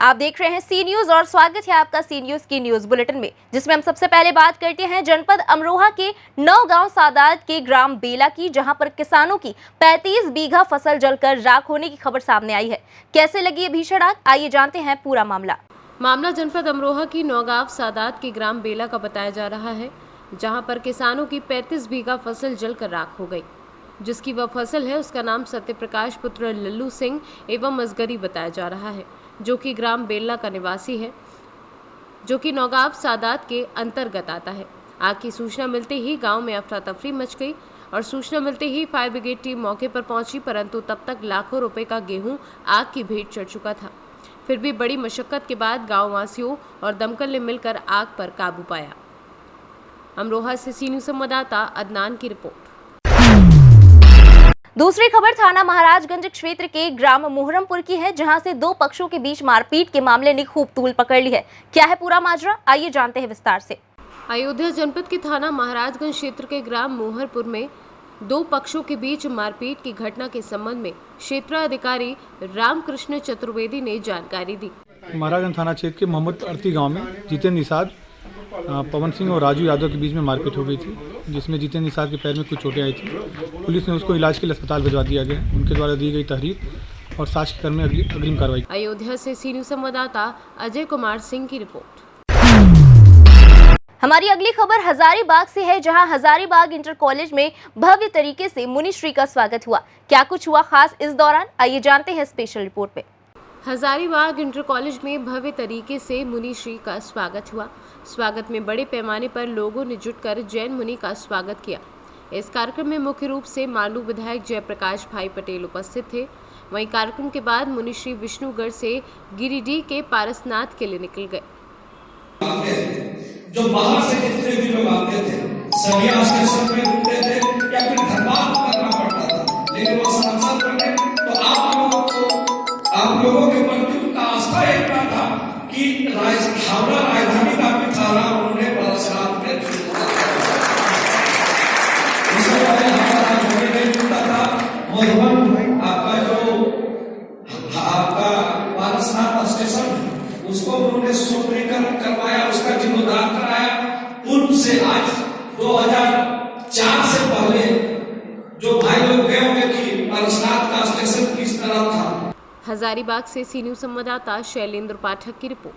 आप देख रहे हैं सी न्यूज और स्वागत है आपका सी न्यूज की न्यूज बुलेटिन में, जिसमें हम सबसे पहले बात करते हैं जनपद अमरोहा के नौगांव सादात के ग्राम बेला की, जहां पर किसानों की 35 बीघा फसल जलकर राख होने की खबर सामने आई है। कैसे लगी ये भीषण आग, आइए जानते हैं पूरा मामला जनपद अमरोहा की नौगांव सादात के ग्राम बेला का बताया जा रहा है, जहां पर किसानों की 35 बीघा फसल जलकर राख हो गई। जिसकी वह फसल है उसका नाम सत्यप्रकाश पुत्र लल्लू सिंह एवं असगरी बताया जा रहा है, जो कि ग्राम बेला का निवासी है, जो कि नौगांव सादात के अंतर्गत आता है। आग की सूचना मिलते ही गांव में अफरा तफरी मच गई और सूचना मिलते ही फायर ब्रिगेड टीम मौके पर पहुंची, परंतु तब तक लाखों रुपए का गेहूं आग की भेंट चढ़ चुका था। फिर भी बड़ी मशक्कत के बाद गाँव वासियों और दमकल ने मिलकर आग पर काबू पाया। अमरोहा से सी न्यूज संवाददाता अदनान की रिपोर्ट। दूसरी खबर थाना महाराजगंज क्षेत्र के ग्राम मुहर्रमपुर की है, जहां से दो पक्षों के बीच मारपीट के मामले ने खूब तूल पकड़ ली है। क्या है पूरा माजरा, आइए जानते हैं विस्तार से। अयोध्या जनपद के थाना महाराजगंज क्षेत्र के ग्राम मोहरपुर में दो पक्षों के बीच मारपीट की घटना के संबंध में क्षेत्राधिकारी रामकृष्ण चतुर्वेदी ने जानकारी दी। महाराजगंज थाना क्षेत्र के मोहम्मद अरती गांव में जितेंद्र निषाद, पवन सिंह और राजू यादव के बीच में मारपीट हो गई थी, जिसमें जितेंद्र निषाद के पैर में कुछ चोटें आई थी। पुलिस ने उसको इलाज के लिए अस्पताल भिजवा दिया गया। उनके द्वारा दी गई तहरीर और साक्ष्य कर्म में अग्रिम कार्रवाई। अयोध्या से सी न्यूज संवाददाता अजय कुमार सिंह की रिपोर्ट। हमारी अगली खबर हजारीबाग से है, जहां हजारीबाग इंटर कॉलेज में भव्य तरीके से मुनिश्री का स्वागत हुआ। क्या कुछ हुआ खास इस दौरान, आइए जानते हैं स्पेशल रिपोर्ट में। हजारीबाग इंटर कॉलेज में भव्य तरीके से मुनिश्री का स्वागत हुआ। स्वागत में बड़े पैमाने पर लोगों ने जुटकर जैन मुनि का स्वागत किया। इस कार्यक्रम में मुख्य रूप से मांडू विधायक जयप्रकाश भाई पटेल उपस्थित थे। वहीं कार्यक्रम के बाद मुनिश्री विष्णुगढ़ से गिरिडीह के पारसनाथ के लिए निकल गए। जो बाहर से जितने भी लोग आते थे सभी स्टेशन पे रुकते थे या फिर धर्मार्थ करना पड़ता था, लेकिन वो सांसद बने तो आप लोगों के प्रति उनका आस्था इतना था कि हावड़ा राजधानी का भी थाना उन्होंने पारसनाथ में छूटा था। इससे पहले हमारा राजधानी में छूटा था। मधुबन आपका पारसनाथ स्टेशन उसको उन्होंने सुदृढ़ीकरण करवाया, उसका जीर्णोद्धार कराया। पूर्व से आज 2004 से पहले जो भाई लोग गए होंगे कि पारसनाथ का स्टेशन किस तरह था। हजारीबाग से सी न्यूज संवाददाता शैलेंद्र पाठक की रिपोर्ट।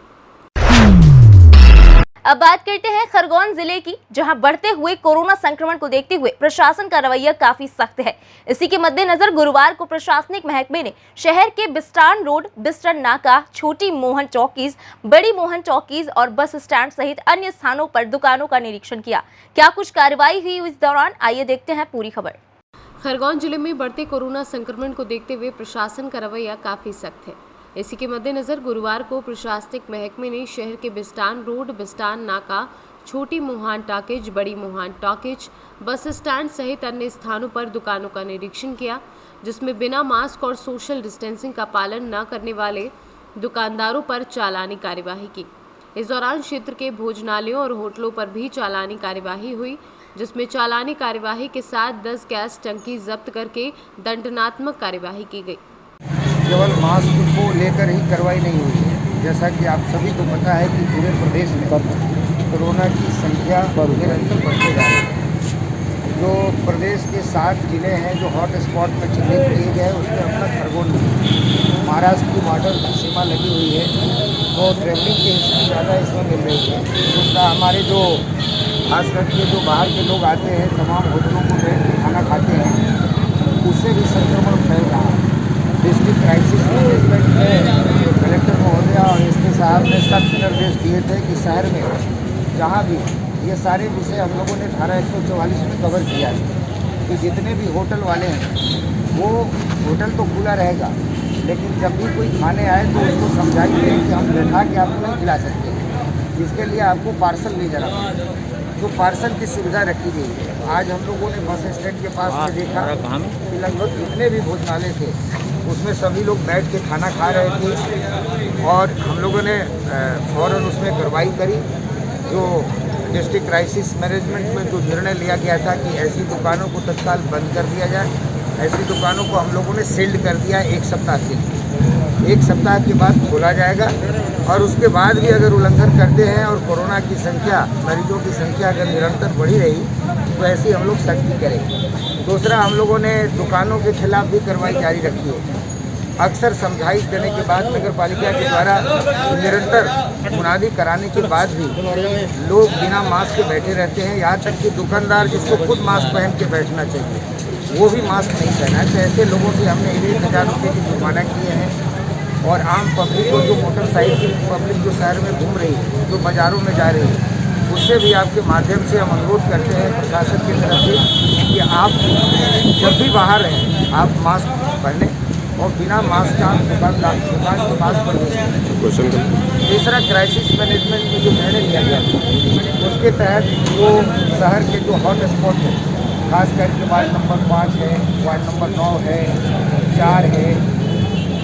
अब बात करते हैं खरगोन जिले की, जहां बढ़ते हुए कोरोना संक्रमण को देखते हुए प्रशासन का रवैया काफी सख्त है। इसी के मद्देनजर गुरुवार को प्रशासनिक महकमे ने शहर के बिस्टान रोड, बिस्टन नाका, छोटी मोहन चौकीज, बड़ी मोहन चौकीज और बस स्टैंड सहित अन्य स्थानों पर दुकानों का निरीक्षण किया। क्या कुछ कार्रवाई हुई इस दौरान, आइए देखते हैं पूरी खबर। खरगोन जिले में बढ़ते कोरोना संक्रमण को देखते हुए प्रशासन का रवैया काफी सख्त है। इसी के मद्देनजर गुरुवार को प्रशासनिक महकमे ने शहर के बिस्टान रोड, बिस्टान नाका, छोटी मोहान टॉकीज, बड़ी मोहान टॉकीज, बस स्टैंड सहित अन्य स्थानों पर दुकानों का निरीक्षण किया, जिसमें बिना मास्क और सोशल डिस्टेंसिंग का पालन न करने वाले दुकानदारों पर चालानी कार्यवाही की। इस दौरान क्षेत्र के भोजनालयों और होटलों पर भी चालानी कार्यवाही हुई, जिसमें चालानी कार्यवाही के साथ 10 गैस टंकी जब्त करके दंडनात्मक कार्यवाही की गई। केवल मास्क को लेकर ही कार्रवाई नहीं हुई है। जैसा कि आप सभी को पता है कि पूरे प्रदेश में कोरोना की संख्या निरंतर बढ़ते जा रही है। जो प्रदेश के 7 जिले हैं जो हॉट स्पॉट में चिन्हित किए गए, उसमें अपना खरगोन महाराष्ट्र की बॉर्डर सीमा लगी हुई है, तो ट्रैवलिंग की हिस्ट्री ज़्यादा इसमें मिल रही है। दूसरा, हमारे जो खास करके जो बाहर के लोग आते हैं, तमाम होटलों को बैठ के खाना खाते हैं, उससे भी संक्रमण फैल रहा है। डिस्ट्रिक्ट क्राइसिस मैनेजमेंट में कलेक्टर महोदय और एसपी साहब ने सख्त निर्देश दिए थे कि शहर में जहाँ भी ये सारे विषय हम लोगों ने धारा 144 में कवर किया है कि जितने भी होटल वाले हैं वो होटल तो खुला रहेगा, लेकिन जब भी कोई खाने आए तो उसको समझाइए कि हम बैठा के आपको नहीं खिला सकते, इसके लिए आपको पार्सल ले जाना पड़ेगा। तो पार्सल की सुविधा रखी गई है। आज हम लोगों ने बस स्टैंड के पास में देखा कि लगभग जितने भी भोजनालय थे उसमें सभी लोग बैठ के खाना खा रहे थे और हम लोगों ने फ़ौरन उसमें कार्रवाई करी। जो डिस्ट्रिक्ट क्राइसिस मैनेजमेंट में जो निर्णय लिया गया था कि ऐसी दुकानों को तत्काल बंद कर दिया जाए, ऐसी दुकानों को हम लोगों ने सील्ड कर दिया 1 सप्ताह के लिए। 1 सप्ताह के बाद खोला जाएगा और उसके बाद भी अगर उल्लंघन करते हैं और कोरोना की संख्या, मरीजों की संख्या अगर निरंतर बढ़ी रही तो ऐसी हम लोग सख्ती करेंगे। दूसरा, हम लोगों ने दुकानों के खिलाफ भी कार्रवाई जारी रखी है। अक्सर समझाइश देने के बाद नगर पालिका के द्वारा निरंतर मुनादी कराने के बाद भी लोग बिना मास्क के बैठे रहते हैं। यहाँ तक कि दुकानदार जिसको खुद मास्क पहन के बैठना चाहिए वो भी मास्क नहीं पहना है। तो ऐसे लोगों से हमने 1000 रुपये की जुर्माना किए हैं। और आम पब्लिक को, जो मोटरसाइकिल पब्लिक जो शहर में घूम रही है, जो बाज़ारों में जा रही है, उससे भी आपके माध्यम से हम अनुरोध करते हैं प्रशासन की तरफ से कि आप जब भी बाहर रहें आप मास्क पहनें और बिना मास्क का दुकान के पास प्रवेश करें। तीसरा, क्राइसिस मैनेजमेंट में जो निर्णय लिया गया उसके तहत जो शहर के जो हॉट स्पॉट है, खास करके वार्ड नंबर 5 है, वार्ड नंबर 9 है, 4 है,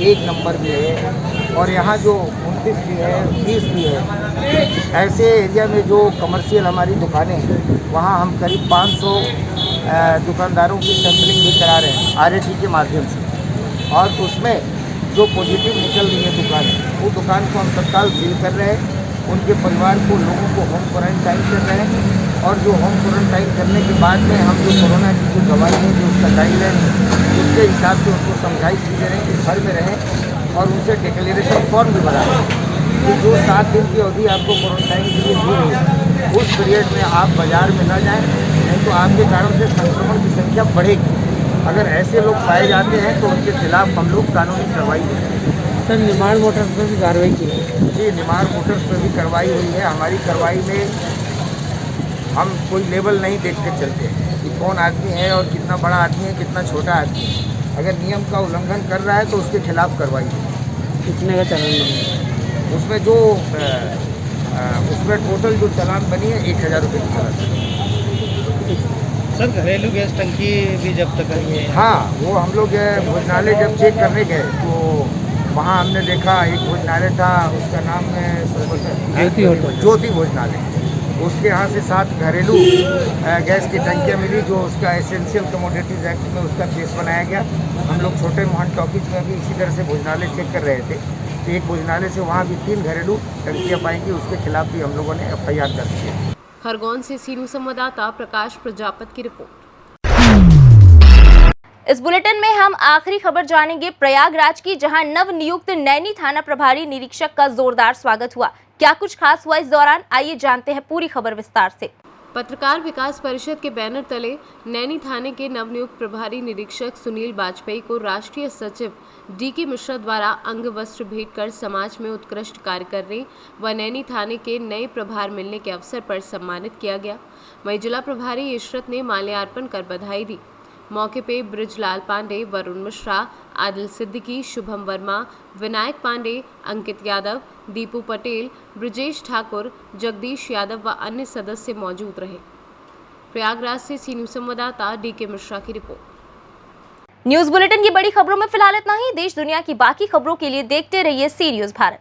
1 नंबर भी है और यहाँ जो 29 भी है, 30 भी है, ऐसे एरिया में जो कमर्शियल हमारी दुकानें हैं वहाँ हम करीब 500 दुकानदारों की सैंपलिंग भी करा रहे हैं RAT के माध्यम से। और उसमें जो पॉजिटिव निकल रही है दुकान, वो दुकान को हम तत्काल सील कर रहे हैं। उनके परिवार को, लोगों को होम क्वारंटाइन कर रहे हैं और जो होम क्वारंटाइन करने के बाद में हम जो कोरोना की जो दवाई है, जो उसका गाइडलाइन है, उसके हिसाब से उनको समझाइश दी जा रही है कि घर में रहें और उनसे डिक्लेरेशन फॉर्म भी भरा है कि जो 7 दिन की अवधि आपको क्वारंटाइन के लिए दी रही है उस पीरियड में आप बाज़ार में न जाएँ, नहीं तो आपके कारण से संक्रमण की संख्या बढ़ेगी। अगर ऐसे लोग पाए जाते हैं तो उनके खिलाफ हम लोग कानूनी कार्रवाई करेंगे। सर, निमाड़ मोटर्स पर भी कार्रवाई की है? जी, निमाड़ मोटर्स पर भी कार्रवाई हुई है। हमारी कार्रवाई में हम कोई लेवल नहीं देख के चलते हैं कि कौन आदमी है और कितना बड़ा आदमी है, कितना छोटा आदमी है। अगर नियम का उल्लंघन कर रहा है तो उसके खिलाफ कार्रवाई होगी। कितने का चालान बना? उसमें जो उसमें टोटल जो चालान बनी है 1000 रुपये की चालान। सर, घरेलू गैस टंकी भी जब्त करी है? हाँ, वो हम लोग भोजनालय जब चेक करने गए तो वहाँ हमने देखा एक भोजनालय था, उसका नाम है ज्योति भोजनालय। उसके यहाँ से 7 घरेलू गैस की टंकियाँ मिली जो उसका एसेंशियल कमोडिटीज़ एक्ट में उसका केस बनाया गया। हम लोग छोटे मोहन टॉकीज में भी इसी तरह से भोजनालय चेक कर रहे थे तो एक भोजनालय से वहाँ भी 3 घरेलू टंकियाँ पाएंगी, उसके खिलाफ भी हम लोगों ने FIR दर्ज किया। खरगोन से सीनू संवाददाता प्रकाश प्रजापत की रिपोर्ट। इस बुलेटिन में हम आखिरी खबर जानेंगे प्रयागराज की, जहां नव नियुक्त नैनी थाना प्रभारी निरीक्षक का जोरदार स्वागत हुआ। क्या कुछ खास हुआ इस दौरान, आइए जानते हैं पूरी खबर विस्तार से। पत्रकार विकास परिषद के बैनर तले नैनी थाने के नवनियुक्त प्रभारी निरीक्षक सुनील वाजपेयी को राष्ट्रीय सचिव DK मिश्रा द्वारा अंग वस्त्र भेंट कर समाज में उत्कृष्ट कार्य करने व नैनी थाने के नए प्रभार मिलने के अवसर पर सम्मानित किया गया। वहीं जिला प्रभारी इशरत ने माल्यार्पण कर बधाई दी। मौके पे ब्रिजलाल पांडे, वरुण मिश्रा, आदिल सिद्दीकी, शुभम वर्मा, विनायक पांडे, अंकित यादव, दीपू पटेल, ब्रजेश ठाकुर, जगदीश यादव व अन्य सदस्य मौजूद रहे। प्रयागराज से सीनू संवाददाता DK मिश्रा की रिपोर्ट। न्यूज बुलेटिन की बड़ी खबरों में फिलहाल इतना ही। देश दुनिया की बाकी खबरों के लिए देखते रहिए सी न्यूज़ भारत।